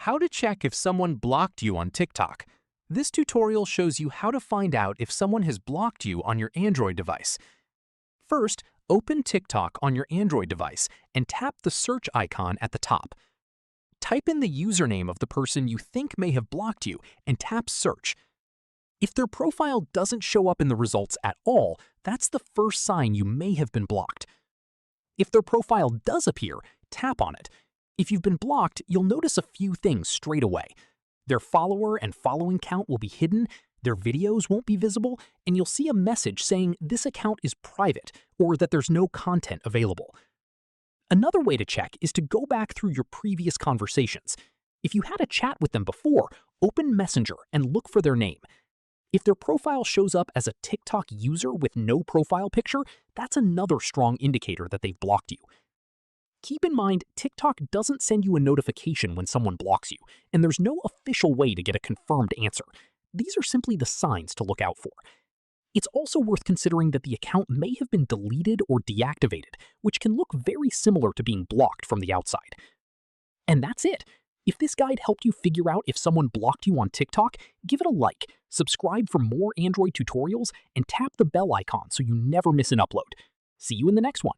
How to check if someone blocked you on TikTok. This tutorial shows you how to find out if someone has blocked you on your Android device. First, open TikTok on your Android device and tap the search icon at the top. Type in the username of the person you think may have blocked you and tap search. If their profile doesn't show up in the results at all, that's the first sign you may have been blocked. If their profile does appear, tap on it. If you've been blocked, you'll notice a few things straight away. Their follower and following count will be hidden, their videos won't be visible, and you'll see a message saying this account is private or that there's no content available. Another way to check is to go back through your previous conversations. If you had a chat with them before, open Messenger and look for their name. If their profile shows up as a TikTok user with no profile picture, that's another strong indicator that they've blocked you. Keep in mind, TikTok doesn't send you a notification when someone blocks you, and there's no official way to get a confirmed answer. These are simply the signs to look out for. It's also worth considering that the account may have been deleted or deactivated, which can look very similar to being blocked from the outside. And that's it. If this guide helped you figure out if someone blocked you on TikTok, give it a like, subscribe for more Android tutorials, and tap the bell icon so you never miss an upload. See you in the next one.